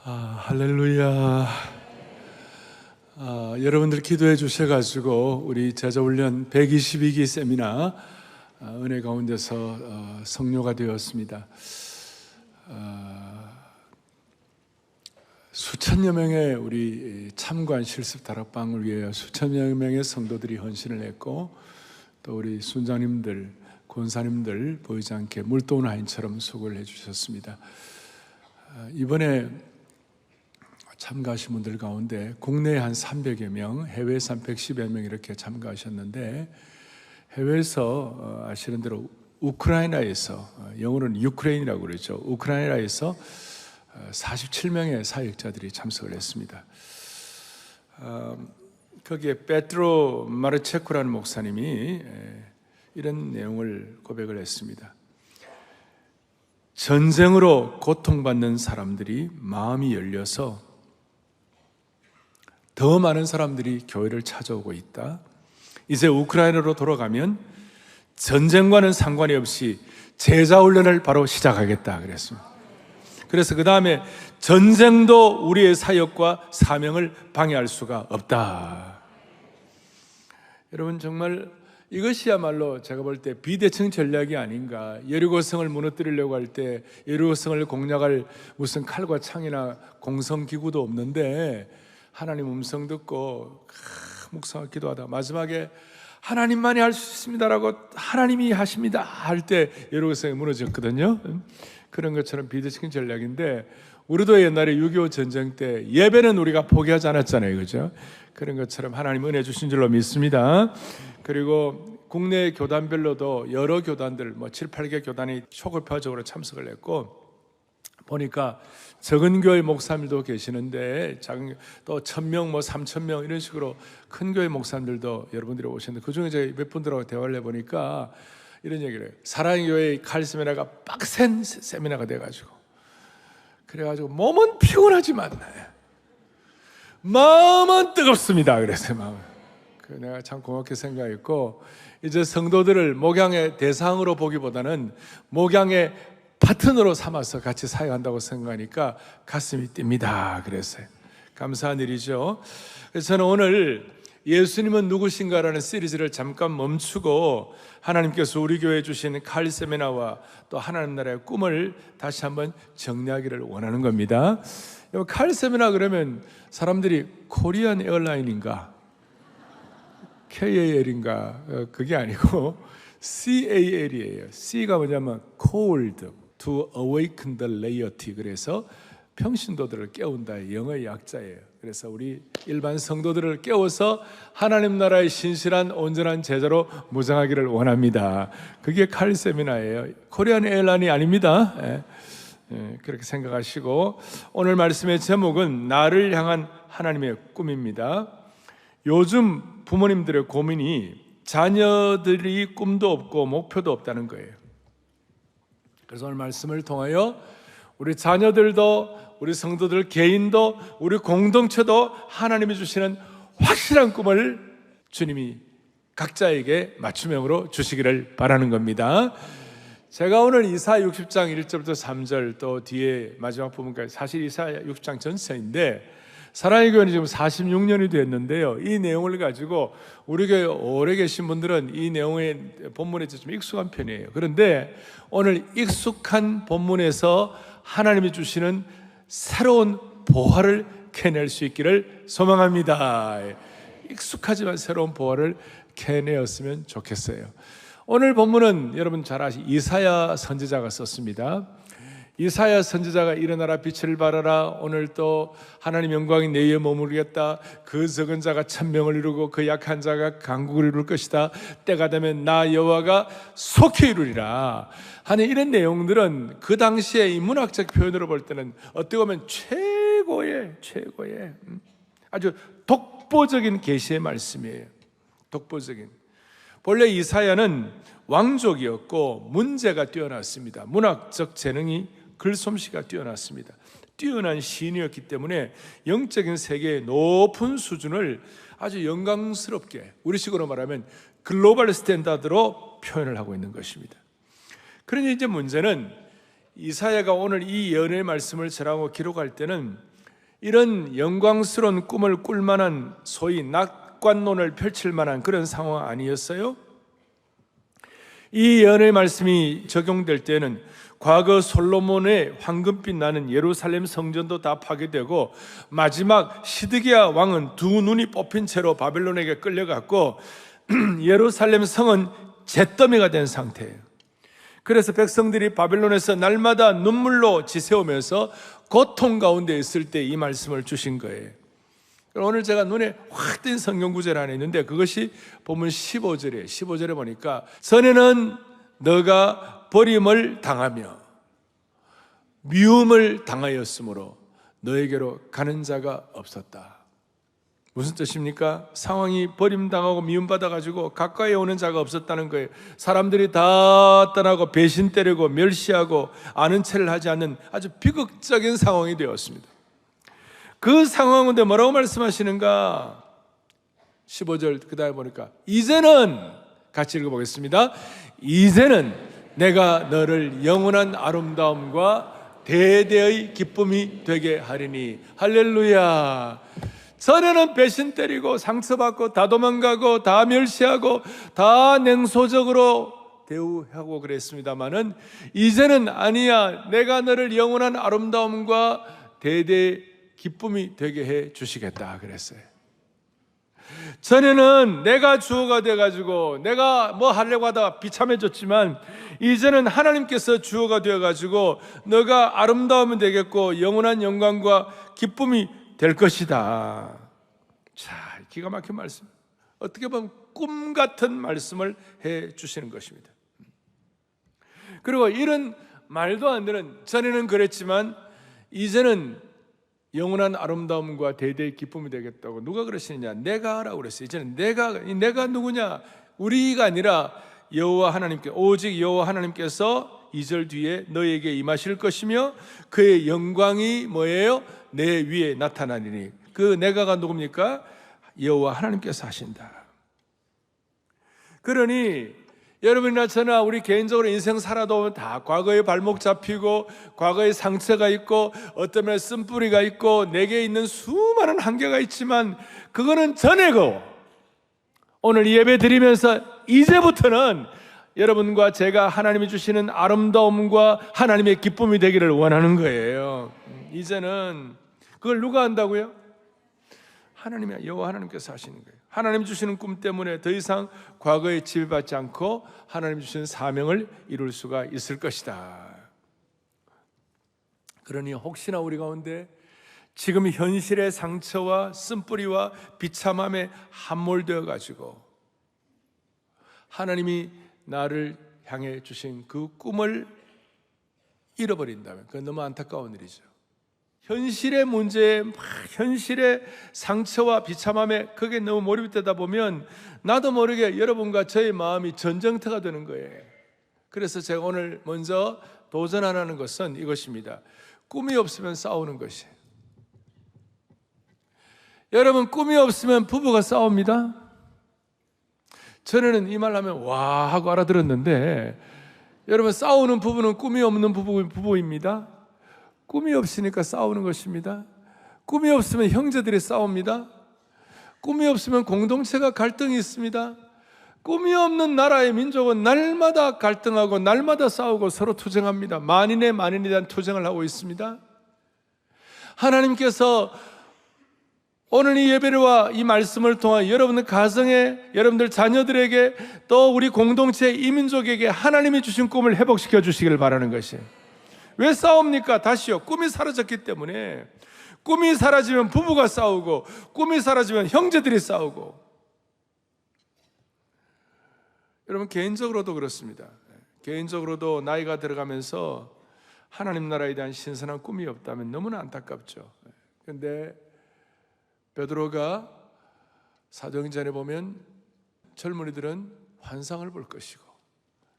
할렐루야. 여러분들 기도해 주셔가지고 우리 제자훈련 122기 세미나 은혜 가운데서 성료가 되었습니다. 수천여 명의 우리 참관 실습 다락방을 위해 수천여 명의 성도들이 헌신을 했고, 또 우리 순장님들, 권사님들 보이지 않게 물도운 하인처럼 수고를 해주셨습니다. 이번에 참가하신 분들 가운데 국내에 한 300여 명, 해외에서 한 110여 명 이렇게 참가하셨는데, 해외에서 아시는 대로 우크라이나에서, 영어로는 유크레인이라고 그러죠. 우크라이나에서 47명의 사역자들이 참석을 했습니다. 거기에 베트로 마르체코라는 목사님이 이런 내용을 고백을 했습니다. 전쟁으로 고통받는 사람들이 마음이 열려서 더 많은 사람들이 교회를 찾아오고 있다. 이제 우크라이나로 돌아가면 전쟁과는 상관이 없이 제자훈련을 바로 시작하겠다 그랬습니다. 그래서 그 다음에 전쟁도 우리의 사역과 사명을 방해할 수가 없다. 여러분, 정말 이것이야말로 제가 볼 때 비대칭 전략이 아닌가. 여리고성을 무너뜨리려고 할 때 여리고성을 공략할 무슨 칼과 창이나 공성기구도 없는데 하나님 음성 듣고 묵상하고 기도하다 마지막에 하나님만이 할 수 있습니다라고 하나님이 하십니다 할 때 여리고성이 무너졌거든요. 그런 것처럼 비대칭 전략인데, 우리도 옛날에 6.25 전쟁 때 예배는 우리가 포기하지 않았잖아요, 그죠? 그런 것처럼 하나님 은혜 주신 줄로 믿습니다. 그리고 국내 교단별로도 여러 교단들, 7, 8개 교단이 초급파적으로 참석을 했고, 보니까 적은 교회 목사님들도 계시는데, 작은 또 1,000명, 3,000명 이런 식으로 큰 교회 목사님들도 여러분들이 오셨는데, 그 중에 제가 몇 분들하고 대화를 해보니까 이런 얘기를 해요. 사랑의 교회의 칼 세미나가 빡센 세미나가 돼가지고, 그래가지고 몸은 피곤하지만 마음은 뜨겁습니다. 그래서 마음. 내가 참 고맙게 생각했고, 이제 성도들을 목양의 대상으로 보기보다는 목양의 파트너로 삼아서 같이 사역한다고 생각하니까 가슴이 뜁니다. 그랬어요. 감사한 일이죠. 그래서 저는 오늘 예수님은 누구신가라는 시리즈를 잠깐 멈추고 하나님께서 우리 교회에 주신 칼 세미나와 또 하나님 나라의 꿈을 다시 한번 정리하기를 원하는 겁니다. 칼 세미나 그러면 사람들이 코리안 에어라인인가 KAL인가, 그게 아니고 CAL이에요. C가 뭐냐면 called to awaken the laity. 그래서 평신도들을 깨운다, 영어의 약자예요. 그래서 우리 일반 성도들을 깨워서 하나님 나라의 신실한 온전한 제자로 무장하기를 원합니다. 그게 칼 세미나예요. 코리안 에어라인이 아닙니다. 그렇게 생각하시고, 오늘 말씀의 제목은 나를 향한 하나님의 꿈입니다. 요즘 부모님들의 고민이 자녀들이 꿈도 없고 목표도 없다는 거예요. 그래서 오늘 말씀을 통하여 우리 자녀들도, 우리 성도들 개인도, 우리 공동체도 하나님이 주시는 확실한 꿈을 주님이 각자에게 맞춤형으로 주시기를 바라는 겁니다. 제가 오늘 이사야 60장 1절부터 3절 또 뒤에 마지막 부분까지, 사실 이사야 60장 전체인데 사랑의 교회는 지금 46년이 됐는데요, 이 내용을 가지고 우리 교회 오래 계신 분들은 이 내용의 본문에 좀 익숙한 편이에요. 그런데 오늘 익숙한 본문에서 하나님이 주시는 새로운 보화를 캐낼 수 있기를 소망합니다. 익숙하지만 새로운 보화를 캐내었으면 좋겠어요. 오늘 본문은 여러분 잘 아시죠? 이사야 선지자가 썼습니다. 이사야 선지자가 일어나라 빛을 발하라, 오늘 또 하나님 영광이 내 위에 머무르겠다, 그 적은 자가 천명을 이루고 그 약한 자가 강국을 이룰 것이다, 때가 되면 나 여호와가 속히 이루리라 하는 이런 내용들은 그 당시에 이 문학적 표현으로 볼 때는 어떻게 보면 최고의 아주 독보적인 계시의 말씀이에요. 독보적인. 본래 이사야는 왕족이었고 문제가 뛰어났습니다. 문학적 재능이, 글솜씨가 뛰어났습니다. 뛰어난 시인이었기 때문에 영적인 세계의 높은 수준을 아주 영광스럽게, 우리식으로 말하면 글로벌 스탠다드로 표현을 하고 있는 것입니다. 그런데 이제 문제는 이사야가 오늘 이 예언의 말씀을 전하고 기록할 때는 이런 영광스러운 꿈을 꿀 만한 소위 낙관론을 펼칠 만한 그런 상황 아니었어요? 이 예언의 말씀이 적용될 때는 과거 솔로몬의 황금빛 나는 예루살렘 성전도 다 파괴되고 마지막 시드기야 왕은 두 눈이 뽑힌 채로 바벨론에게 끌려갔고 예루살렘 성은 잿더미가 된 상태예요. 그래서 백성들이 바벨론에서 날마다 눈물로 지새우면서 고통 가운데 있을 때 이 말씀을 주신 거예요. 오늘 제가 눈에 확 띈 성경 구절 하나 있는데 그것이 본문 15절이에요. 15절에 보니까 전에는 너가 버림을 당하며 미움을 당하였으므로 너에게로 가는 자가 없었다. 무슨 뜻입니까? 상황이 버림당하고 미움받아가지고 가까이 오는 자가 없었다는 거예요. 사람들이 다 떠나고 배신 때리고 멸시하고 아는 체를 하지 않는 아주 비극적인 상황이 되었습니다. 그 상황인데 뭐라고 말씀하시는가? 15절 그 다음에 보니까 이제는 같이 읽어보겠습니다. 이제는 내가 너를 영원한 아름다움과 대대의 기쁨이 되게 하리니. 할렐루야. 전에는 배신 때리고 상처받고 다 도망가고 다 멸시하고 다 냉소적으로 대우하고 그랬습니다마는 이제는 아니야. 내가 너를 영원한 아름다움과 대대 기쁨이 되게 해 주시겠다 그랬어요. 전에는 내가 주어가 돼가지고 내가 뭐 하려고 하다가 비참해졌지만 이제는 하나님께서 주어가 되어가지고 너가 아름다우면 되겠고 영원한 영광과 기쁨이 될 것이다. 자, 기가 막힌 말씀. 어떻게 보면 꿈 같은 말씀을 해 주시는 것입니다. 그리고 이런 말도 안 되는, 전에는 그랬지만 이제는 영원한 아름다움과 대대의 기쁨이 되겠다고 누가 그러시느냐? 내가 하라고 그랬어요. 이제는 내가 누구냐? 우리가 아니라 여호와 하나님께, 오직 여호와 하나님께서 2절 뒤에 너에게 임하실 것이며 그의 영광이 뭐예요? 내 위에 나타나리니. 그 내가가 누굽니까? 여호와 하나님께서 하신다. 그러니 여러분이나 저나 우리 개인적으로 인생 살아도 보면 다 과거에 발목 잡히고 과거에 상처가 있고 어떤 면에 쓴뿌리가 있고 내게 있는 수많은 한계가 있지만 그거는 전에고 오늘 예배 드리면서 이제부터는 여러분과 제가 하나님이 주시는 아름다움과 하나님의 기쁨이 되기를 원하는 거예요. 이제는 그걸 누가 한다고요? 하나님이, 여호와 하나님께서 하시는 거예요. 하나님 주시는 꿈 때문에 더 이상 과거에 지배받지 않고 하나님 주시는 사명을 이룰 수가 있을 것이다. 그러니 혹시나 우리 가운데 지금 현실의 상처와 쓴뿌리와 비참함에 함몰되어 가지고 하나님이 나를 향해 주신 그 꿈을 잃어버린다면 그건 너무 안타까운 일이죠. 현실의 문제에, 현실의 상처와 비참함에 그게 너무 몰입되다 보면 나도 모르게 여러분과 저의 마음이 전쟁터가 되는 거예요. 그래서 제가 오늘 먼저 도전하는 것은 이것입니다. 꿈이 없으면 싸우는 것이에요. 여러분, 꿈이 없으면 부부가 싸웁니다. 전에는 이 말 하면 와 하고 알아들었는데 여러분, 싸우는 부부는 꿈이 없는 부부입니다. 꿈이 없으니까 싸우는 것입니다. 꿈이 없으면 형제들이 싸웁니다. 꿈이 없으면 공동체가 갈등이 있습니다. 꿈이 없는 나라의 민족은 날마다 갈등하고 날마다 싸우고 서로 투쟁합니다. 만인에 대한 투쟁을 하고 있습니다. 하나님께서 오늘 이 예배와 이 말씀을 통해 여러분들 가정에, 여러분들 자녀들에게 또 우리 공동체 이민족에게 하나님이 주신 꿈을 회복시켜 주시기를 바라는 것이에요. 왜 싸웁니까? 다시요. 꿈이 사라졌기 때문에. 꿈이 사라지면 부부가 싸우고 꿈이 사라지면 형제들이 싸우고. 여러분, 개인적으로도 그렇습니다. 개인적으로도 나이가 들어가면서 하나님 나라에 대한 신선한 꿈이 없다면 너무나 안타깝죠. 그런데 베드로가 사도행전에 보면 젊은이들은 환상을 볼 것이고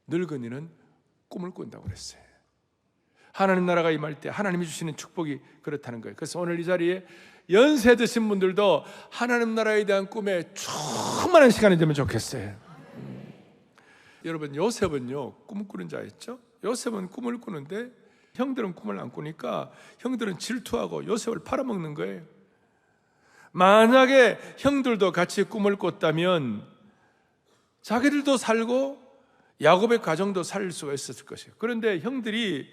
늙은이는 꿈을 꾼다고 그랬어요. 하나님 나라가 임할 때 하나님이 주시는 축복이 그렇다는 거예요. 그래서 오늘 이 자리에 연세 드신 분들도 하나님 나라에 대한 꿈에 충만한 시간이 되면 좋겠어요. 여러분, 요셉은요 꿈을 꾸는 자였죠. 요셉은 꿈을 꾸는데 형들은 꿈을 안 꾸니까 형들은 질투하고 요셉을 팔아먹는 거예요. 만약에 형들도 같이 꿈을 꿨다면 자기들도 살고 야곱의 가정도 살 수가 있었을 것이에요. 그런데 형들이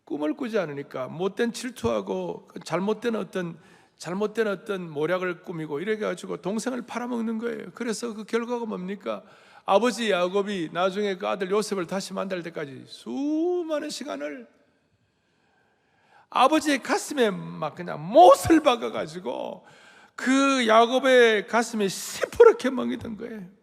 꿈을 꾸지 않으니까 못된 질투하고 잘못된 어떤 모략을 꾸미고 이래 가지고 동생을 팔아먹는 거예요. 그래서 그 결과가 뭡니까? 아버지 야곱이 나중에 그 아들 요셉을 다시 만날 때까지 수많은 시간을 아버지의 가슴에 막 그냥 못을 박아 가지고 그 야곱의 가슴에 시퍼렇게 먹이던 거예요.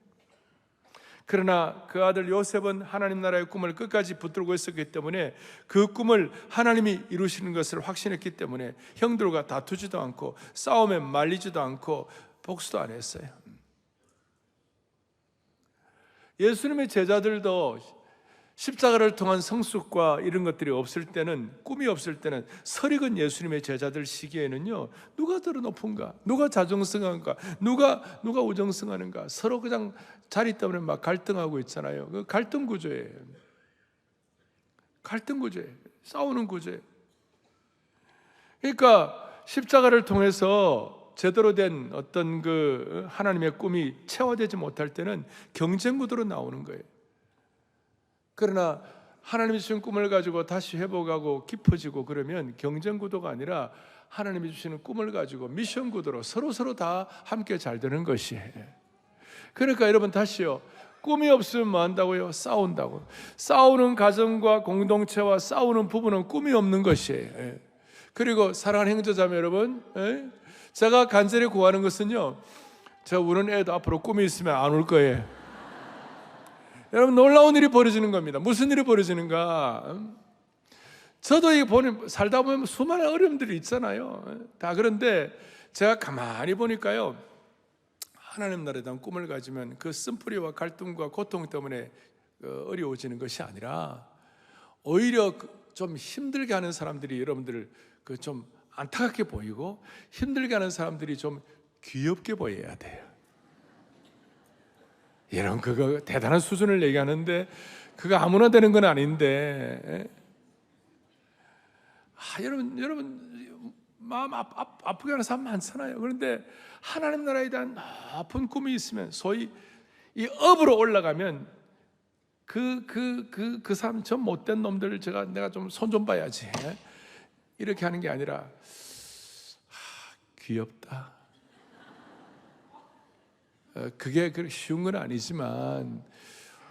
그러나 그 아들 요셉은 하나님 나라의 꿈을 끝까지 붙들고 있었기 때문에 그 꿈을 하나님이 이루시는 것을 확신했기 때문에 형들과 다투지도 않고 싸움에 말리지도 않고 복수도 안 했어요. 예수님의 제자들도 십자가를 통한 성숙과 이런 것들이 없을 때는, 꿈이 없을 때는, 설익은 예수님의 제자들 시기에는요, 누가 더 높은가, 누가 자정승한가, 누가 우정승하는가, 서로 그냥 자리 때문에 막 갈등하고 있잖아요. 그 갈등 구조예요. 싸우는 구조예요. 그러니까 십자가를 통해서 제대로 된 어떤 그 하나님의 꿈이 체화되지 못할 때는 경쟁 구도로 나오는 거예요. 그러나 하나님이 주신 꿈을 가지고 다시 회복하고 깊어지고 그러면 경쟁 구도가 아니라 하나님이 주시는 꿈을 가지고 미션 구도로 서로 다 함께 잘 되는 것이에요. 그러니까 여러분 다시요, 꿈이 없으면 뭐 한다고요? 싸운다고. 싸우는 가정과 공동체와 싸우는 부부는 꿈이 없는 것이에요. 그리고 사랑하는 형제자매 여러분, 제가 간절히 구하는 것은요, 저 우는 애도 앞으로 꿈이 있으면 안 올 거예요. 여러분, 놀라운 일이 벌어지는 겁니다. 무슨 일이 벌어지는가? 저도 살다 보면 수많은 어려움들이 있잖아요. 다 그런데 제가 가만히 보니까요, 하나님 나라에 대한 꿈을 가지면 그 쓴뿌리와 갈등과 고통 때문에 어려워지는 것이 아니라 오히려 좀 힘들게 하는 사람들이 여러분들을 좀 안타깝게 보이고 힘들게 하는 사람들이 좀 귀엽게 보여야 돼요. 여러분, 그거 대단한 수준을 얘기하는데 그거 아무나 되는 건 아닌데, 여러분 마음 아프게 하는 사람 많잖아요. 그런데 하나님 나라에 대한 높은 꿈이 있으면, 소위 이 업으로 올라가면 그 사람 저 못된 놈들을 내가 좀 손 좀 봐야지, 이렇게 하는 게 아니라 귀엽다. 그게 쉬운 건 아니지만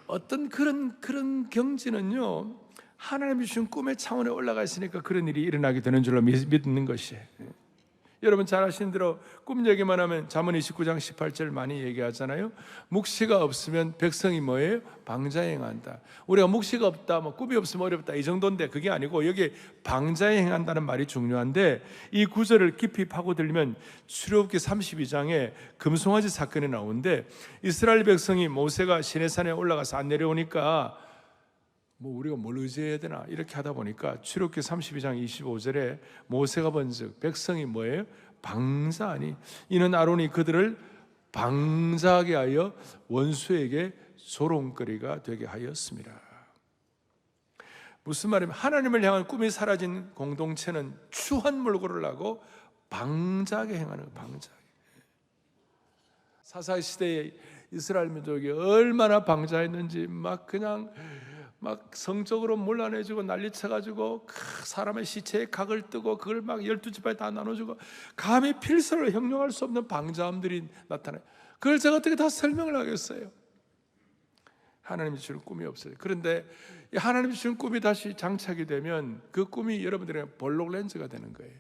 어떤 그런 경지는요, 하나님이 주신 꿈의 차원에 올라가 있으니까 그런 일이 일어나게 되는 줄로 믿는 것이에요. 여러분 잘 아시는 대로 꿈 얘기만 하면 잠언 29장 18절 많이 얘기하잖아요. 묵시가 없으면 백성이 뭐예요? 방자행한다. 우리가 묵시가 없다, 꿈이 없으면 어렵다, 이 정도인데 그게 아니고 여기에 방자행한다는 말이 중요한데, 이 구절을 깊이 파고들면 출애굽기 32장에 금송아지 사건이 나오는데, 이스라엘 백성이 모세가 시내산에 올라가서 안 내려오니까 우리가 뭘 의지해야 되나 이렇게 하다 보니까 출애굽기 32장 25절에 모세가 본즉 백성이 뭐예요? 방자하니 이는 아론이 그들을 방자하게 하여 원수에게 조롱거리가 되게 하였습니다. 무슨 말이냐면 하나님을 향한 꿈이 사라진 공동체는 추한 몰골을 하고 방자하게 행하는, 방자하게. 사사기 시대에 이스라엘 민족이 얼마나 방자했는지 막 성적으로 몰라내주고 난리쳐가지고 사람의 시체에 각을 뜨고 그걸 막 12지파에 다 나눠주고, 감히 필서를 형용할 수 없는 방자함들이 나타나요. 그걸 제가 어떻게 다 설명을 하겠어요? 하나님이 주는 꿈이 없어요. 그런데 하나님이 주는 꿈이 다시 장착이 되면 그 꿈이 여러분들의 볼록렌즈가 되는 거예요.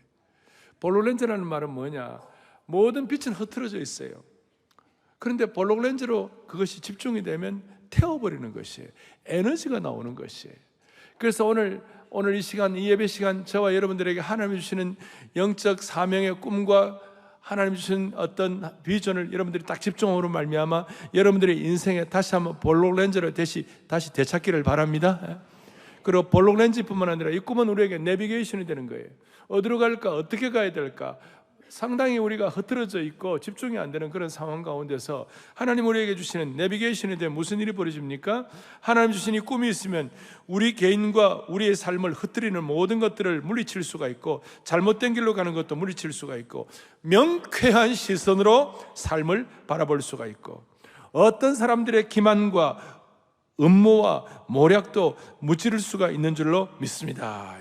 볼록렌즈라는 말은 뭐냐? 모든 빛은 흐트러져 있어요. 그런데 볼록렌즈로 그것이 집중이 되면 태워버리는 것이에요. 에너지가 나오는 것이에요. 그래서 오늘 이 시간, 이 예배 시간, 저와 여러분들에게 하나님이 주시는 영적 사명의 꿈과 하나님이 주신 어떤 비전을 여러분들이 딱 집중함으로 말미암아 여러분들의 인생에 다시 한번 볼록렌즈로 다시 되찾기를 바랍니다. 그리고 볼록렌즈뿐만 아니라 이 꿈은 우리에게 내비게이션이 되는 거예요. 어디로 갈까? 어떻게 가야 될까? 상당히 우리가 흐트러져 있고 집중이 안 되는 그런 상황 가운데서 하나님 우리에게 주시는 내비게이션에 대해 무슨 일이 벌어집니까? 하나님 주신 이 꿈이 있으면 우리 개인과 우리의 삶을 흐트리는 모든 것들을 물리칠 수가 있고, 잘못된 길로 가는 것도 물리칠 수가 있고, 명쾌한 시선으로 삶을 바라볼 수가 있고, 어떤 사람들의 기만과 음모와 모략도 무찌를 수가 있는 줄로 믿습니다.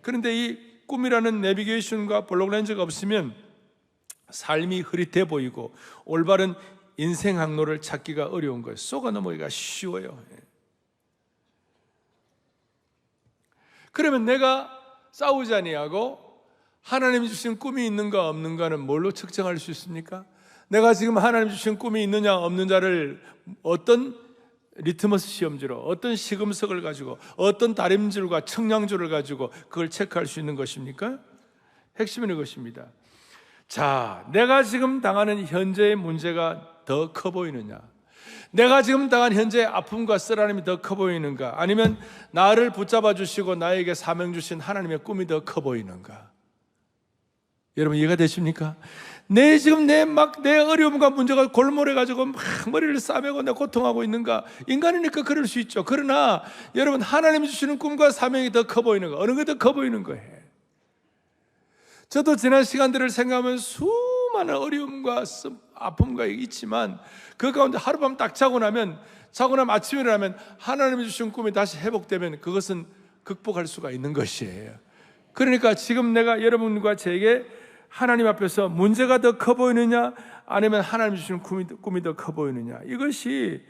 그런데 이 꿈이라는 내비게이션과 볼록렌즈가 없으면 삶이 흐릿해 보이고 올바른 인생 항로를 찾기가 어려운 거예요. 쏘가 넘어가기가 쉬워요. 그러면 내가 싸우지 아니하고 하나님이 주신 꿈이 있는가 없는가는 뭘로 측정할 수 있습니까? 내가 지금 하나님 주신 꿈이 있느냐 없느냐를 어떤 리트머스 시험지로, 어떤 시금석을 가지고, 어떤 다림줄과 청량줄을 가지고 그걸 체크할 수 있는 것입니까? 핵심은 이것입니다. 자, 내가 지금 당하는 현재의 문제가 더 커 보이느냐, 내가 지금 당한 현재의 아픔과 쓰라림이 더 커 보이는가, 아니면 나를 붙잡아 주시고 나에게 사명 주신 하나님의 꿈이 더 커 보이는가? 여러분 이해가 되십니까? 지금 내 어려움과 문제가 골몰해가지고 막 머리를 싸매고 내 고통하고 있는가? 인간이니까 그럴 수 있죠. 그러나 여러분, 하나님이 주시는 꿈과 사명이 더 커 보이는가? 어느 게 더 커 보이는 거예요? 저도 지난 시간들을 생각하면 수많은 어려움과 아픔과 있지만, 그 가운데 하룻밤 딱 자고 나면 아침에 일어나면 하나님이 주신 꿈이 다시 회복되면 그것은 극복할 수가 있는 것이에요. 그러니까 지금 내가 여러분과 제게 하나님 앞에서 문제가 더 커 보이느냐, 아니면 하나님이 주신 꿈이 더 커 보이느냐, 이것이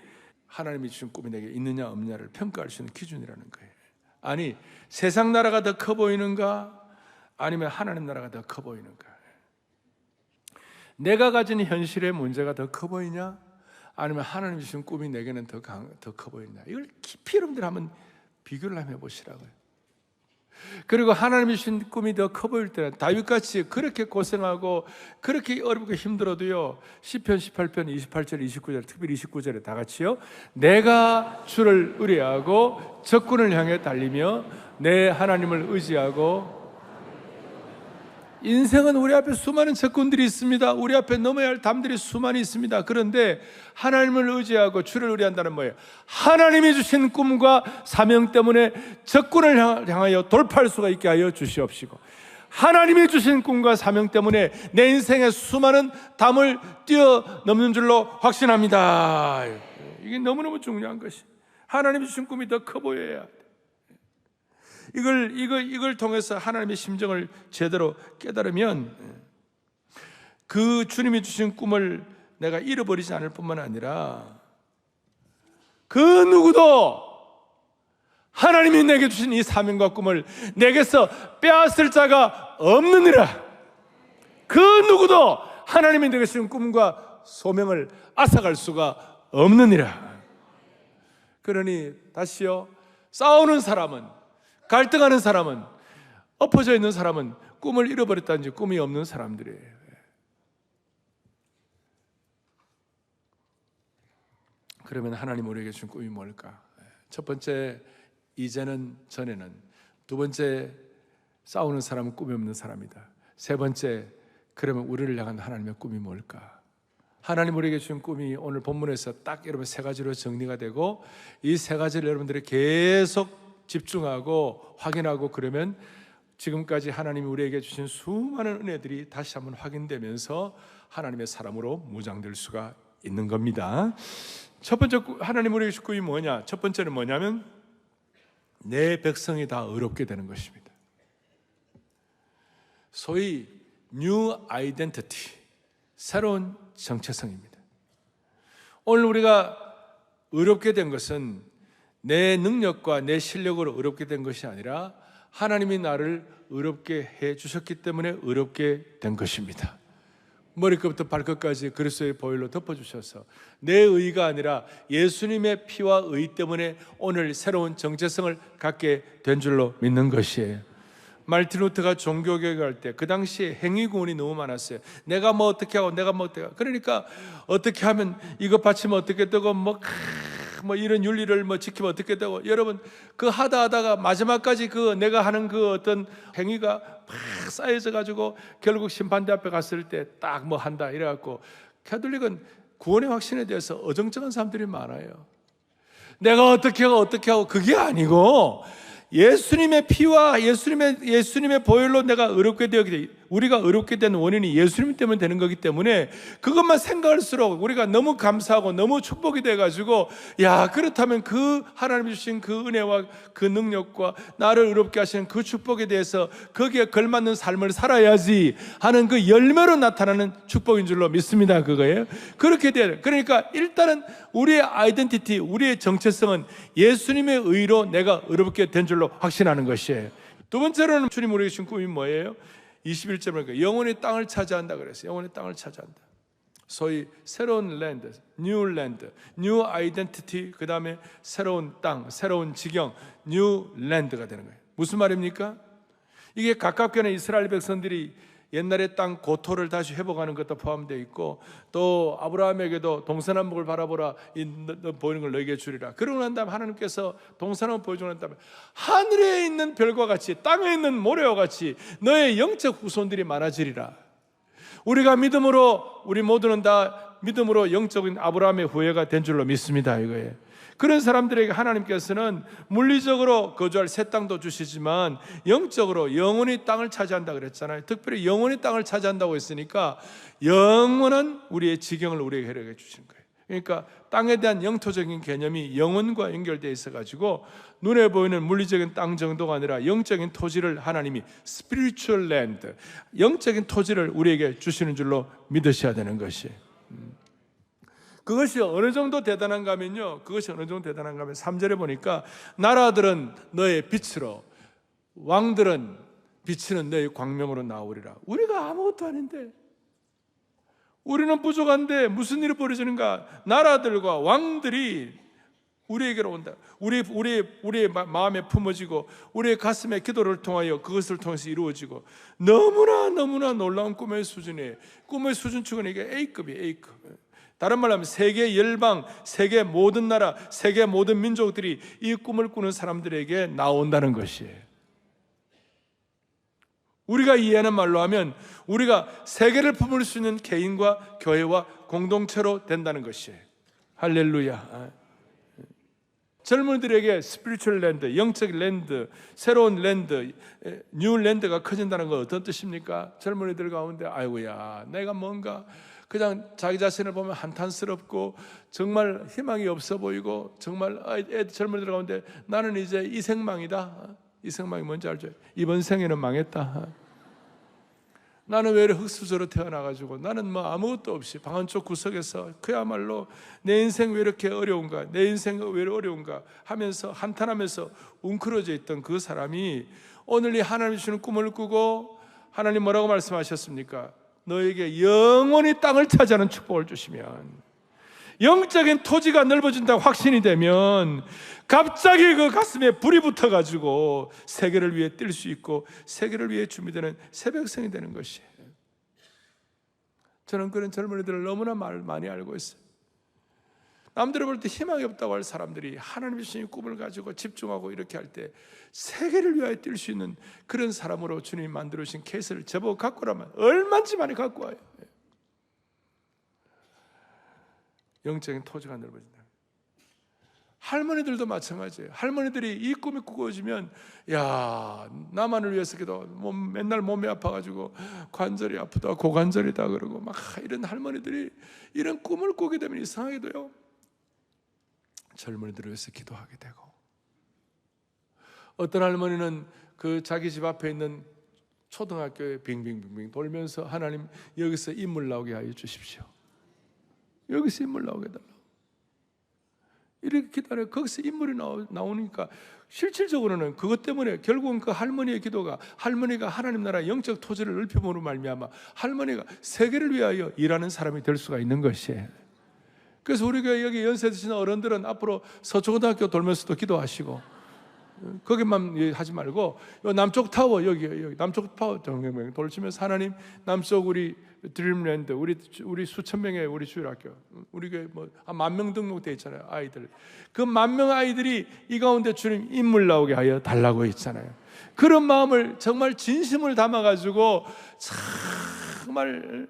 하나님이 주신 꿈이 내게 있느냐 없느냐를 평가할 수 있는 기준이라는 거예요. 아니, 세상 나라가 더 커 보이는가, 아니면 하나님 나라가 더 커 보이는가? 내가 가진 현실의 문제가 더 커 보이냐, 아니면 하나님 주신 꿈이 내게는 더 커 보이느냐? 이걸 깊이 여러분들 한번 비교를 한번 해보시라고요. 그리고 하나님이 주신 꿈이 더 커 보일 때는 다윗같이 그렇게 고생하고 그렇게 어렵고 힘들어도요, 시편 18편 28절 29절, 특별히 29절에 다 같이요, 내가 주를 의뢰하고 적군을 향해 달리며 내 하나님을 의지하고. 인생은 우리 앞에 수많은 적군들이 있습니다. 우리 앞에 넘어야 할 담들이 수많이 있습니다. 그런데 하나님을 의지하고 주를 의뢰한다는 뭐예요? 하나님이 주신 꿈과 사명 때문에 적군을 향하여 돌파할 수가 있게 하여 주시옵시고, 하나님이 주신 꿈과 사명 때문에 내 인생의 수많은 담을 뛰어넘는 줄로 확신합니다. 이게 너무너무 중요한 것이, 하나님이 주신 꿈이 더 커 보여야 돼. 이걸 통해서 하나님의 심정을 제대로 깨달으면 그 주님이 주신 꿈을 내가 잃어버리지 않을 뿐만 아니라 그 누구도 하나님이 내게 주신 이 사명과 꿈을 내게서 빼앗을 자가 없느니라. 그 누구도 하나님이 내게 주신 꿈과 소명을 앗아갈 수가 없느니라. 그러니 다시요, 싸우는 사람은, 갈등하는 사람은, 엎어져 있는 사람은 꿈을 잃어버렸다든지 꿈이 없는 사람들이에요. 그러면 하나님 우리에게 준 꿈이 뭘까? 첫 번째, 이제는 전에는. 두 번째, 싸우는 사람은 꿈이 없는 사람이다. 세 번째, 그러면 우리를 향한 하나님의 꿈이 뭘까? 하나님 우리에게 준 꿈이 오늘 본문에서 딱 여러분 세 가지로 정리가 되고, 이 세 가지를 여러분들이 계속 집중하고 확인하고 그러면 지금까지 하나님이 우리에게 주신 수많은 은혜들이 다시 한번 확인되면서 하나님의 사람으로 무장될 수가 있는 겁니다. 첫 번째, 하나님 우리에게 주신 꿈이 뭐냐? 첫 번째는 뭐냐면 내 백성이 다 의롭게 되는 것입니다. 소위 New Identity, 새로운 정체성입니다. 오늘 우리가 의롭게 된 것은 내 능력과 내 실력으로 의롭게 된 것이 아니라 하나님이 나를 의롭게 해 주셨기 때문에 의롭게 된 것입니다. 머리끝부터 발끝까지 그리스도의 보혈로 덮어주셔서 내 의가 아니라 예수님의 피와 의 때문에 오늘 새로운 정체성을 갖게 된 줄로 믿는 것이에요. 말틴 루터가 종교개혁을 할 때 그 당시에 행위구원이 너무 많았어요. 내가 뭐 어떻게 하고 내가 뭐 어떻게 하고, 그러니까 어떻게 하면 이것 바치면 어떻게 되고 뭐 이런 윤리를 뭐 지키면 어떻게 되고, 여러분 그 하다가 마지막까지 그 내가 하는 그 어떤 행위가 막 쌓여져 가지고 결국 심판대 앞에 갔을 때 딱 뭐 한다 이래갖고, 가톨릭은 구원의 확신에 대해서 어정쩡한 사람들이 많아요. 내가 어떻게 하고 그게 아니고, 예수님의 피와 예수님의 보혈로 내가 의롭게 되었기 때문에, 우리가 의롭게 된 원인이 예수님 때문에 되는 거기 때문에 그것만 생각할수록 우리가 너무 감사하고 너무 축복이 돼가지고, 야, 그렇다면 그 하나님이 주신 그 은혜와 그 능력과 나를 의롭게 하시는 그 축복에 대해서 거기에 걸맞는 삶을 살아야지 하는 그 열매로 나타나는 축복인 줄로 믿습니다. 그거예요. 그렇게 돼요. 그러니까 일단은 우리의 아이덴티티, 우리의 정체성은 예수님의 의로 내가 의롭게 된 줄로 확신하는 것이에요. 두 번째로는 주님 우리에게 주신 꿈이 뭐예요? 21절에 보니까 영원히 땅을 차지한다 그랬어요. 영원히 땅을 차지한다. 소위 새로운 랜드, 뉴 랜드, 뉴 아이덴티티, 그 다음에 새로운 땅, 새로운 지경, 뉴 랜드가 되는 거예요. 무슨 말입니까? 이게 가깝게는 이스라엘 백성들이 옛날의 땅 고토를 다시 회복하는 것도 포함되어 있고, 또 아브라함에게도 동서남북을 바라보라, 보이는 걸 너에게 주리라. 그러고 난 다음에 하나님께서 동서남북 보여주고 난 다음에 하늘에 있는 별과 같이 땅에 있는 모래와 같이 너의 영적 후손들이 많아지리라. 우리가 믿음으로, 우리 모두는 다 믿음으로 영적인 아브라함의 후예가 된 줄로 믿습니다. 이거예요. 그런 사람들에게 하나님께서는 물리적으로 거주할 새 땅도 주시지만 영적으로 영원히 땅을 차지한다 그랬잖아요. 특별히 영원히 땅을 차지한다고 했으니까 영원한 우리의 지경을 우리에게 허락해 주시는 거예요. 그러니까 땅에 대한 영토적인 개념이 영혼과 연결되어 있어가지고 눈에 보이는 물리적인 땅 정도가 아니라 영적인 토지를 하나님이 spiritual land, 영적인 토지를 우리에게 주시는 줄로 믿으셔야 되는 것이에요. 그것이 어느 정도 대단한가 하면요, 그것이 어느 정도 대단한가 하면 3절에 보니까 나라들은 너의 빛으로, 왕들은 비치는 너의 광명으로 나오리라. 우리가 아무것도 아닌데, 우리는 부족한데 무슨 일이 벌어지는가? 나라들과 왕들이 우리에게로 온다. 우리의 마음에 품어지고 우리의 가슴에 기도를 통하여 그것을 통해서 이루어지고, 너무나 놀라운 꿈의 수준이에요. 꿈의 수준축은 이게 A급이에요. A급. 다른 말로 하면 세계 열방, 세계 모든 나라, 세계 모든 민족들이 이 꿈을 꾸는 사람들에게 나온다는 것이에요. 우리가 이해하는 말로 하면 우리가 세계를 품을 수 있는 개인과 교회와 공동체로 된다는 것이에요. 할렐루야. 젊은이들에게 스피리추얼 랜드, 영적 랜드, 새로운 랜드, 뉴 랜드가 커진다는 건 어떤 뜻입니까? 젊은이들 가운데 아이고야, 내가 뭔가 그냥 자기 자신을 보면 한탄스럽고 정말 희망이 없어 보이고, 정말 젊은이들 가운데 나는 이제 이생망이다. 이생망이 뭔지 알죠? 이번 생에는 망했다. 나는 왜 이렇게 흙수저로 태어나가지고 나는 뭐 아무것도 없이 방 한쪽 구석에서 그야말로 내 인생 왜 이렇게 어려운가, 내 인생 왜 이렇게 어려운가 하면서 한탄하면서 웅크러져 있던 그 사람이 오늘 이 하나님이 주시는 꿈을 꾸고, 하나님 뭐라고 말씀하셨습니까? 너에게 영원히 땅을 차지하는 축복을 주시면, 영적인 토지가 넓어진다고 확신이 되면 갑자기 그 가슴에 불이 붙어가지고 세계를 위해 뛸 수 있고 세계를 위해 준비되는 새벽성이 되는 것이에요. 저는 그런 젊은이들을 너무나 많이 알고 있어요. 남들을 볼 때 희망이 없다고 할 사람들이 하나님의 주신 꿈을 가지고 집중하고 이렇게 할 때 세계를 위하여 뛸 수 있는 그런 사람으로 주님이 만들어주신 케이스를 제법 갖고 오라면 얼마든지 많이 갖고 와요. 영적인 토지가 넓어진다. 할머니들도 마찬가지예요. 할머니들이 이 꿈이 꾸어지면, 야, 나만을 위해서 기도, 맨날 몸이 아파가지고 관절이 아프다, 고관절이다 그러고 막 이런 할머니들이 이런 꿈을 꾸게 되면 이상하게도요, 젊은이들을 위해서 기도하게 되고, 어떤 할머니는 그 자기 집 앞에 있는 초등학교에 빙빙빙빙 돌면서 하나님 여기서 인물 나오게 하여 주십시오. 여기서 인물 나오게 해달라고. 이렇게 기다려. 거기서 인물이 나오니까 실질적으로는 그것 때문에 결국은 그 할머니의 기도가, 할머니가 하나님 나라 영적 토지를 넓힘으로 말미암아 할머니가 세계를 위하여 일하는 사람이 될 수가 있는 것이에요. 그래서 우리가 여기 연세 드신 어른들은 앞으로 서초고등학교 돌면서도 기도하시고, 거기만 하지 말고 남쪽 타워 여기 남쪽 타워 동맹 돌치면서 하나님 남쪽 우리 드림랜드 우리 수천 명의 우리 주일학교 우리 교회 뭐 한 10,000명 등록돼 있잖아요. 아이들 그 10,000명 아이들이 이 가운데 주님 인물 나오게 하여 달라고 했잖아요. 그런 마음을 정말 진심을 담아가지고 정말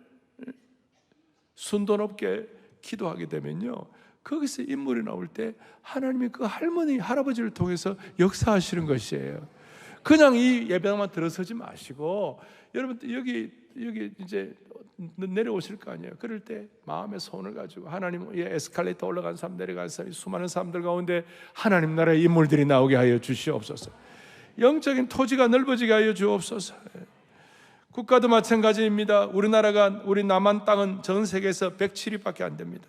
순도 높게 기도하게 되면요, 거기서 인물이 나올 때 하나님이 그 할머니 할아버지를 통해서 역사하시는 것이에요. 그냥 이 예배만 들어서지 마시고 여러분 여기 이제 내려오실 거 아니에요. 그럴 때 마음의 손을 가지고 하나님, 에스컬레이터 올라간 사람 내려간 사람 수많은 사람들 가운데 하나님 나라의 인물들이 나오게 하여 주시옵소서. 영적인 토지가 넓어지게 하여 주옵소서. 국가도 마찬가지입니다. 우리 남한 땅은 전 세계에서 107위밖에 안 됩니다.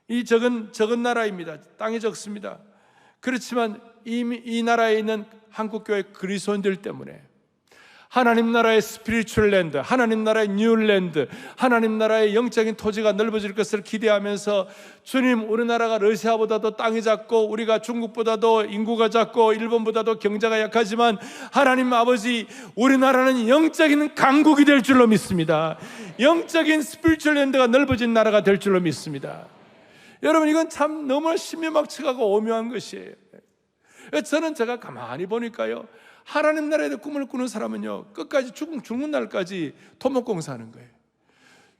이 적은 나라입니다. 땅이 적습니다. 그렇지만 이 나라에 있는 한국교회 그리스도인들 때문에 하나님 나라의 스피리추얼 랜드, 하나님 나라의 뉴랜드, 하나님 나라의 영적인 토지가 넓어질 것을 기대하면서 주님, 우리나라가 러시아보다도 땅이 작고 우리가 중국보다도 인구가 작고 일본보다도 경제가 약하지만 하나님 아버지, 우리나라는 영적인 강국이 될 줄로 믿습니다. 영적인 스피리추얼 랜드가 넓어진 나라가 될 줄로 믿습니다. 여러분, 이건 참 너무나 신묘막측하고 오묘한 것이에요. 저는 제가 가만히 보니까요, 하나님 나라에 꿈을 꾸는 사람은요, 끝까지 죽는 날까지 토목공사하는 거예요.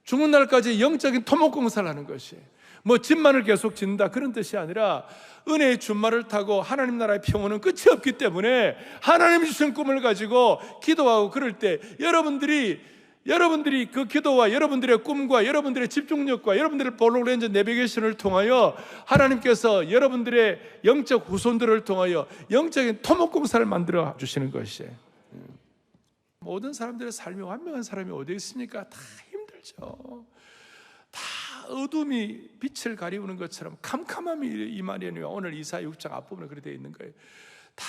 죽는 날까지 영적인 토목공사를 하는 것이에요. 뭐 집만을 계속 짓는다 그런 뜻이 아니라 은혜의 준말을 타고 하나님 나라의 평온은 끝이 없기 때문에 하나님이 주신 꿈을 가지고 기도하고 그럴 때 여러분들이 그 기도와 여러분들의 꿈과 여러분들의 집중력과 여러분들의 볼로렌즈 내비게이션을 통하여 하나님께서 여러분들의 영적 후손들을 통하여 영적인 토목공사를 만들어 주시는 것이에요. 모든 사람들의 삶이 완벽한 사람이 어디 있습니까? 다 힘들죠. 다 어둠이 빛을 가리우는 것처럼 캄캄함이 임하려니와 오늘 이사야 6장 앞부분에 그렇게 되어 있는 거예요. 다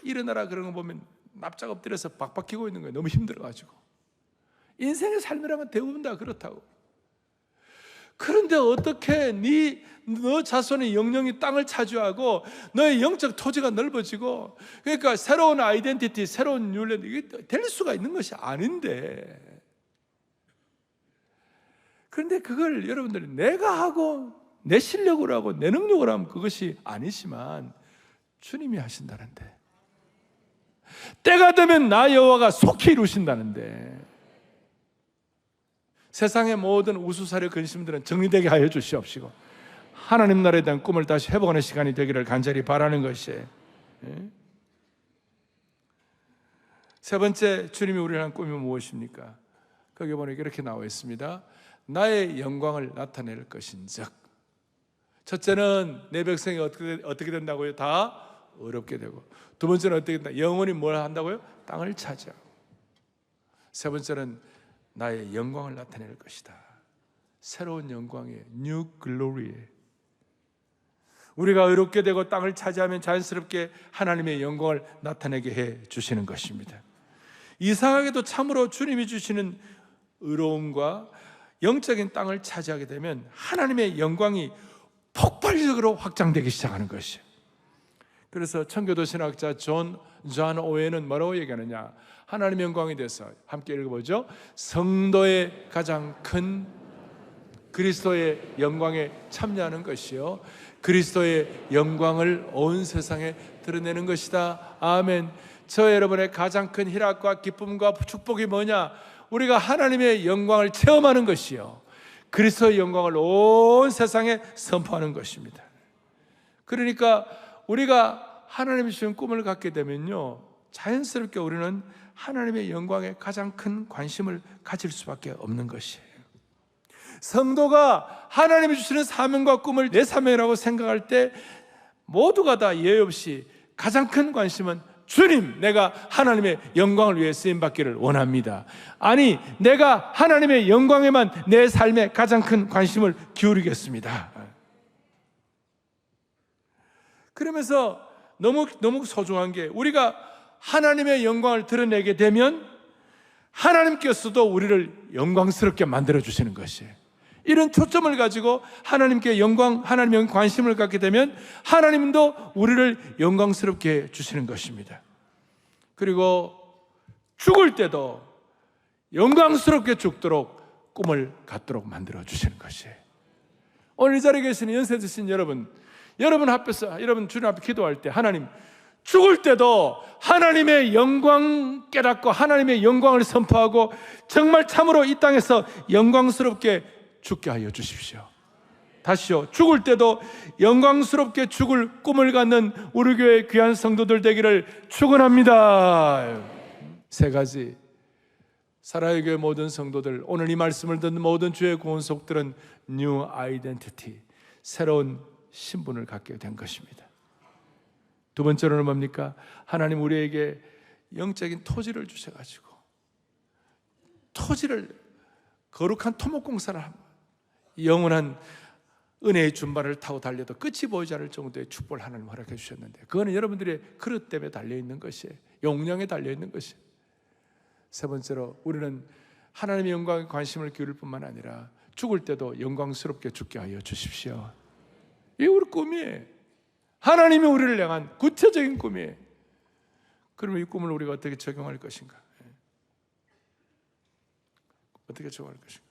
일어나라 그런 거 보면 납작 엎드려서 박박히고 있는 거예요. 너무 힘들어가지고. 인생의 삶이라면 대부분 다 그렇다고. 그런데 어떻게 너 자손의 영령이 땅을 차지하고 너의 영적 토지가 넓어지고, 그러니까 새로운 아이덴티티, 새로운 뉴랜드, 이게 될 수가 있는 것이 아닌데, 그런데 그걸 여러분들이 내가 하고 내 실력으로 하고 내 능력으로 하면 그것이 아니지만 주님이 하신다는데, 때가 되면 나 여호와가 속히 이루신다는데, 세상의 모든 우수사려 근심들은 정리되게 하여 주시옵시고 하나님 나라에 대한 꿈을 다시 회복하는 시간이 되기를 간절히 바라는 것이에요. 세 번째, 주님이 우리를 한 꿈이 무엇입니까? 거기 보니까 이렇게 나와 있습니다. 나의 영광을 나타낼 것인즉. 첫째는 내 백성이 어떻게 된다고요? 다 어렵게 되고, 두 번째는 어떻게 된다? 영원히 뭘 한다고요? 땅을 차지하고. 세 번째는 나의 영광을 나타낼 것이다. 새로운 영광의 뉴 글로리에 우리가 의롭게 되고 땅을 차지하면 자연스럽게 하나님의 영광을 나타내게 해 주시는 것입니다. 이상하게도 참으로 주님이 주시는 의로움과 영적인 땅을 차지하게 되면 하나님의 영광이 폭발적으로 확장되기 시작하는 것이에요. 그래서 청교도 신학자 존 오웬은 뭐라고 얘기하느냐? 하나님의 영광에 대해서 함께 읽어보죠. 성도의 가장 큰 그리스도의 영광에 참여하는 것이요, 그리스도의 영광을 온 세상에 드러내는 것이다. 아멘. 저 여러분의 가장 큰 희락과 기쁨과 축복이 뭐냐? 우리가 하나님의 영광을 체험하는 것이요, 그리스도의 영광을 온 세상에 선포하는 것입니다. 그러니까 우리가 하나님이 주신 꿈을 갖게 되면요, 자연스럽게 우리는 하나님의 영광에 가장 큰 관심을 가질 수밖에 없는 것이에요. 성도가 하나님이 주시는 사명과 꿈을 내 사명이라고 생각할 때 모두가 다 예외 없이 가장 큰 관심은 주님, 내가 하나님의 영광을 위해 쓰임받기를 원합니다. 아니, 내가 하나님의 영광에만 내 삶에 가장 큰 관심을 기울이겠습니다. 그러면서 너무 소중한 게, 우리가 하나님의 영광을 드러내게 되면 하나님께서도 우리를 영광스럽게 만들어 주시는 것이에요. 이런 초점을 가지고 하나님께 하나님의 관심을 갖게 되면 하나님도 우리를 영광스럽게 해주시는 것입니다. 그리고 죽을 때도 영광스럽게 죽도록 꿈을 갖도록 만들어 주시는 것이에요. 오늘 이 자리에 계시는 연세 드신 여러분 앞에서, 여러분 주님 앞에 기도할 때 하나님, 죽을 때도 하나님의 영광 깨닫고 하나님의 영광을 선포하고 정말 참으로 이 땅에서 영광스럽게 죽게 하여 주십시오. 다시요, 죽을 때도 영광스럽게 죽을 꿈을 갖는 우리 교회 귀한 성도들 되기를 축원합니다. 세 가지, 사랑의 교회 모든 성도들, 오늘 이 말씀을 듣는 모든 주의 구원속들은 뉴 아이덴티티, 새로운 신분을 갖게 된 것입니다. 두 번째로는 뭡니까? 하나님 우리에게 영적인 토지를 주셔가지고 토지를, 거룩한 토목공사를 합니다. 영원한 은혜의 준발을 타고 달려도 끝이 보이지 않을 정도의 축복을 하나님 허락해 주셨는데, 그거는 여러분들의 그릇 때문에 달려있는 것이에요. 용량에 달려있는 것이에요. 세 번째로, 우리는 하나님의 영광에 관심을 기울일 뿐만 아니라 죽을 때도 영광스럽게 죽게 하여 주십시오. 이게 우리 꿈이에요. 하나님이 우리를 향한 구체적인 꿈이에요. 그러면 이 꿈을 우리가 어떻게 적용할 것인가? 어떻게 적용할 것인가?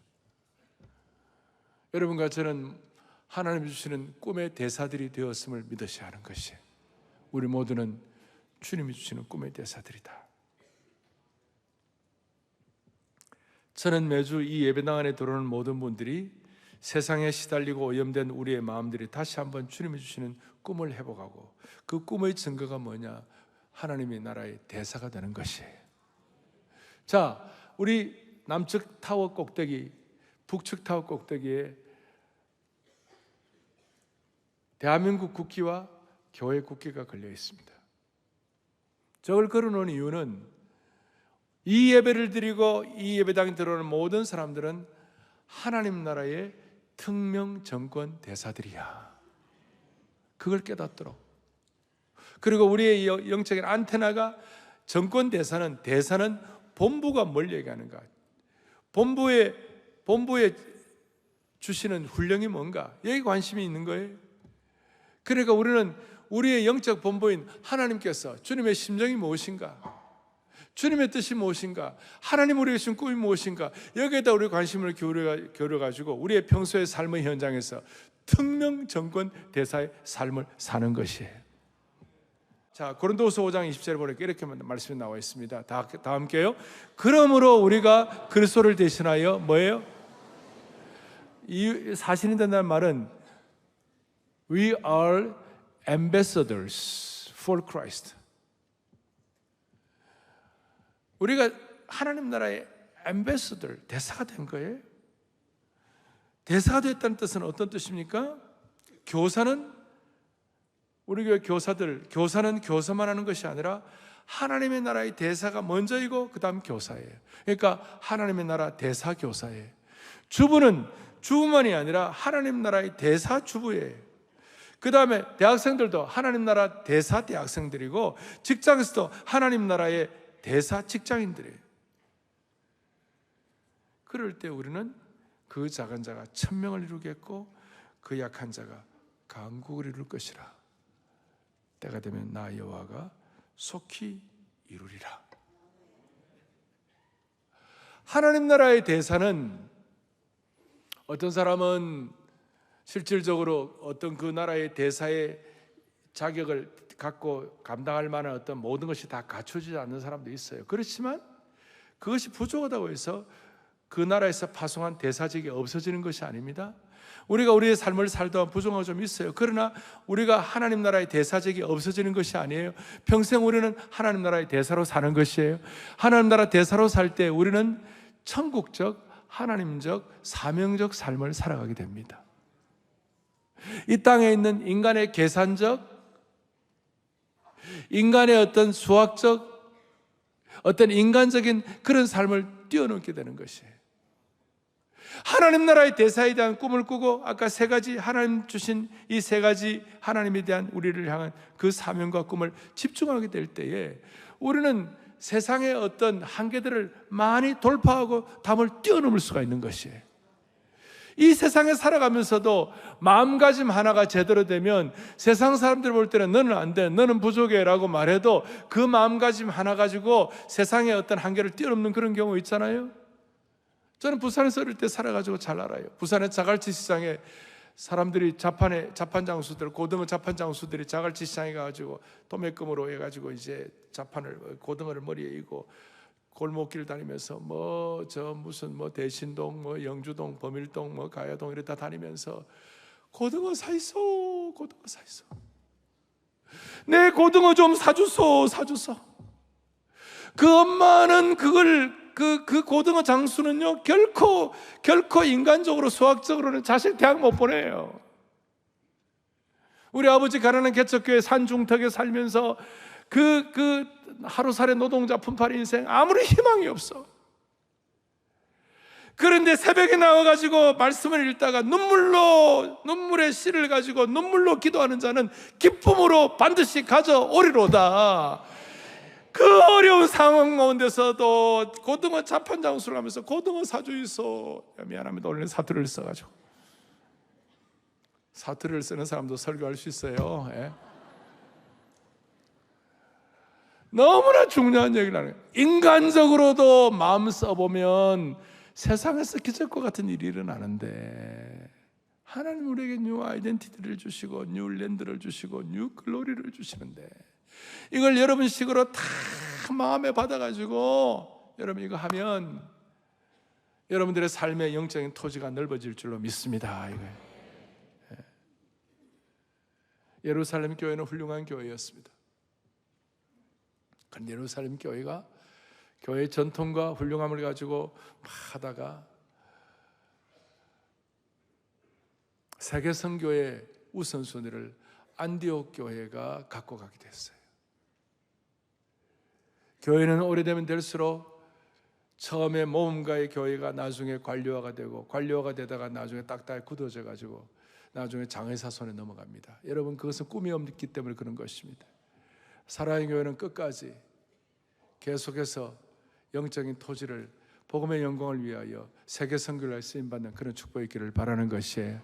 여러분과 저는 하나님이 주시는 꿈의 대사들이 되었음을 믿으셔야 하는 것이에요. 우리 모두는 주님이 주시는 꿈의 대사들이다. 저는 매주 이 예배당 안에 들어오는 모든 분들이 세상에 시달리고 오염된 우리의 마음들이 다시 한번 주님이 주시는 꿈을 회복하고, 그 꿈의 증거가 뭐냐? 하나님의 나라의 대사가 되는 것이에요. 자, 우리 남측 타워 꼭대기, 북측 타워 꼭대기에 대한민국 국기와 교회 국기가 걸려 있습니다. 저걸 걸어놓은 이유는 이 예배를 드리고 이 예배당에 들어오는 모든 사람들은 하나님 나라의 특명 정권 대사들이야. 그걸 깨닫도록. 그리고 우리의 영적인 안테나가, 정권 대사는 본부가 뭘 얘기하는가, 본부에 주시는 훈령이 뭔가, 여기 관심이 있는 거예요. 그러니까 우리는 우리의 영적 본부인 하나님께서 주님의 심정이 무엇인가, 주님의 뜻이 무엇인가, 하나님 우리에게 주신 꿈이 무엇인가, 여기에다 우리 관심을 기울여가지고 우리의 평소의 삶의 현장에서 특명 정권 대사의 삶을 사는 것이에요. 자, 고린도후서 5장 20절에 보니까 이렇게 말씀이 나와 있습니다. 다 함께요. 그러므로 우리가 그리스도를 대신하여 뭐예요? 이 사실이 된다는 말은 We are ambassadors for Christ. 우리가 하나님 나라의 ambassador, 대사가 된 거예요. 대사가 됐다는 뜻은 어떤 뜻입니까? 교사는, 우리 교회 교사는 교사만 하는 것이 아니라 하나님의 나라의 대사가 먼저이고 그 다음 교사예요. 그러니까 하나님의 나라 대사 교사예요. 주부는 주부만이 아니라 하나님 나라의 대사 주부예요. 그 다음에 대학생들도 하나님 나라 대사 대학생들이고, 직장에서도 하나님 나라의 대사 직장인들이에요. 그럴 때 우리는 그 작은 자가 천명을 이루겠고 그 약한 자가 강국을 이룰 것이라. 때가 되면 나 여호와가 속히 이루리라. 하나님 나라의 대사는, 어떤 사람은 실질적으로 어떤 그 나라의 대사의 자격을 갖고 감당할 만한 어떤 모든 것이 다 갖춰지지 않는 사람도 있어요. 그렇지만 그것이 부족하다고 해서 그 나라에서 파송한 대사직이 없어지는 것이 아닙니다. 우리가 우리의 삶을 살다 부족한 좀 있어요. 그러나 우리가 하나님 나라의 대사직이 없어지는 것이 아니에요. 평생 우리는 하나님 나라의 대사로 사는 것이에요. 하나님 나라 대사로 살 때 우리는 천국적, 하나님적, 사명적 삶을 살아가게 됩니다. 이 땅에 있는 인간의 계산적, 인간의 어떤 수학적, 어떤 인간적인 그런 삶을 뛰어넘게 되는 것이에요. 하나님 나라의 대사에 대한 꿈을 꾸고, 아까 세 가지 하나님 주신 이 세 가지 하나님에 대한 우리를 향한 그 사명과 꿈을 집중하게 될 때에 우리는 세상의 어떤 한계들을 많이 돌파하고 담을 뛰어넘을 수가 있는 것이에요. 이 세상에 살아가면서도 마음가짐 하나가 제대로 되면 세상 사람들 볼 때는 너는 안 돼, 너는 부족해 라고 말해도 그 마음가짐 하나 가지고 세상의 어떤 한계를 뛰어넘는 그런 경우 있잖아요. 저는 부산에서 어릴 때 살아가지고 잘 알아요. 부산의 자갈치 시장에 사람들이 자판 장수들, 고등어 자판 장수들이 자갈치 시장에 가가지고 도매금으로 해가지고 이제 고등어를 머리에 이고 골목길 다니면서 무슨 대신동, 영주동, 범일동, 가야동 이렇다 다니면서 고등어 사 있어. 내 고등어 좀 사주소. 그 엄마는 그 고등어 장수는요 결코 인간적으로 수학적으로는 자식 대학 못 보내요. 우리 아버지 가난한 개척교회 산중턱에 살면서 그 하루살이 노동자 품팔이 인생 아무리 희망이 없어. 그런데 새벽에 나와가지고 말씀을 읽다가 눈물의 씨를 가지고 눈물로 기도하는 자는 기쁨으로 반드시 가져오리로다. 그 어려운 상황 가운데서도 고등어 자판 장수를 하면서 고등어 사주이소. 미안합니다. 오늘 사투리를 써가지고. 사투리를 쓰는 사람도 설교할 수 있어요. 예. 너무나 중요한 얘기를 하는 거예요. 인간적으로도 마음 써보면 세상에서 기적과 같은 일이 일어나는데 하나님 우리에게 뉴 아이덴티티를 주시고 뉴 랜드를 주시고 뉴 글로리를 주시는데 이걸 여러분 식으로 다 마음에 받아가지고 여러분 이거 하면 여러분들의 삶의 영적인 토지가 넓어질 줄로 믿습니다. 이거예요. 예루살렘 교회는 훌륭한 교회였습니다. 그런데 예루살렘 교회가 교회의 전통과 훌륭함을 가지고 막 하다가 세계 선교의 우선순위를 안디옥 교회가 갖고 가게 됐어요. 교회는 오래되면 될수록 처음에 모험가의 교회가 나중에 관료화가 되고 관료화가 되다가 나중에 딱딱 굳어져 가지고 나중에 장회사 손에 넘어갑니다. 여러분 그것은 꿈이 없기 때문에 그런 것입니다. 사랑의 교회는 끝까지 계속해서 영적인 토지를 복음의 영광을 위하여 세계 선교를 쓰임받는 그런 축복이 있기를 바라는 것이에요.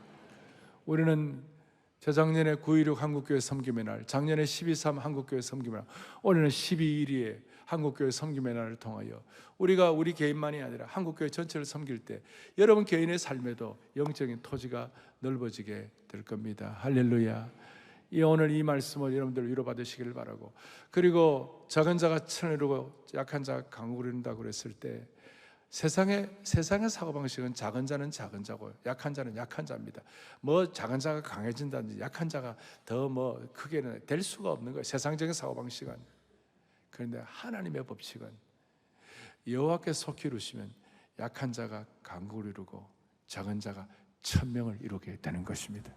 우리는 재작년에 9.16 한국교회 섬김의 날, 작년에 12.3 한국교회 섬김의 날, 올해는 12.1의 한국교회 섬김의 날을 통하여 우리가 우리 개인만이 아니라 한국교회 전체를 섬길 때 여러분 개인의 삶에도 영적인 토지가 넓어지게 될 겁니다. 할렐루야. 오늘 이 말씀을 여러분들 위로받으시기를 바라고, 그리고 작은 자가 천을 이루고 약한 자가 강국을 이룬다고 그랬을 때 세상의 사고방식은 작은 자는 작은 자고 약한 자는 약한 자입니다. 작은 자가 강해진다든지 약한 자가 더 크게는 될 수가 없는 거예요. 세상적인 사고방식은. 그런데 하나님의 법칙은 여호와께 속히 이루시면 약한 자가 강국을 이루고 작은 자가 천명을 이루게 되는 것입니다.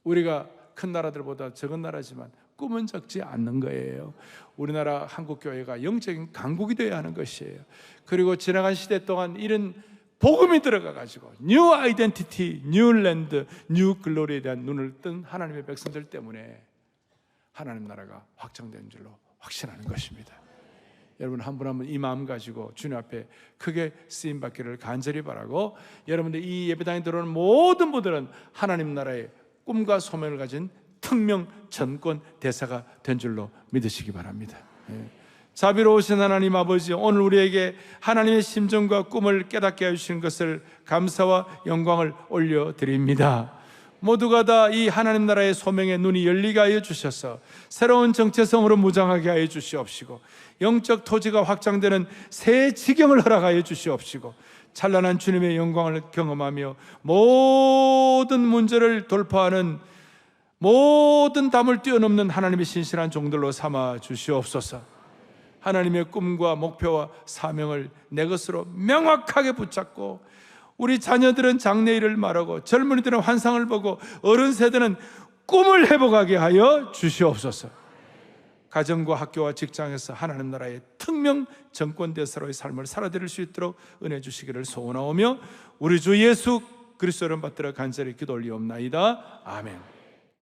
우리가 큰 나라들보다 적은 나라지만 꿈은 적지 않는 거예요. 우리나라 한국교회가 영적인 강국이 되어야 하는 것이에요. 그리고 지나간 시대 동안 이런 복음이 들어가가지고 뉴 아이덴티티, 뉴 랜드, 뉴 글로리에 대한 눈을 뜬 하나님의 백성들 때문에 하나님 나라가 확장된 줄로 확신하는 것입니다. 여러분 한 분 한 분 이 마음 가지고 주님 앞에 크게 쓰임받기를 간절히 바라고, 여러분들 이 예배당에 들어오는 모든 분들은 하나님 나라의 꿈과 소명을 가진 특명 전권 대사가 된 줄로 믿으시기 바랍니다. 자비로우신 하나님 아버지, 오늘 우리에게 하나님의 심정과 꿈을 깨닫게 해주신 것을 감사와 영광을 올려드립니다. 모두가 다 이 하나님 나라의 소명의 눈이 열리게 하여 주셔서 새로운 정체성으로 무장하게 하여 주시옵시고, 영적 토지가 확장되는 새 지경을 허락하여 주시옵시고, 찬란한 주님의 영광을 경험하며 모든 문제를 돌파하는 모든 담을 뛰어넘는 하나님의 신실한 종들로 삼아 주시옵소서. 하나님의 꿈과 목표와 사명을 내 것으로 명확하게 붙잡고, 우리 자녀들은 장래일을 말하고 젊은이들은 환상을 보고 어른 세대는 꿈을 회복하게 하여 주시옵소서. 가정과 학교와 직장에서 하나님 나라의 특명 정권 대사로의 삶을 살아드릴 수 있도록 은혜 주시기를 소원하오며 우리 주 예수 그리스도를 받들어 간절히 기도 올리옵나이다. 아멘.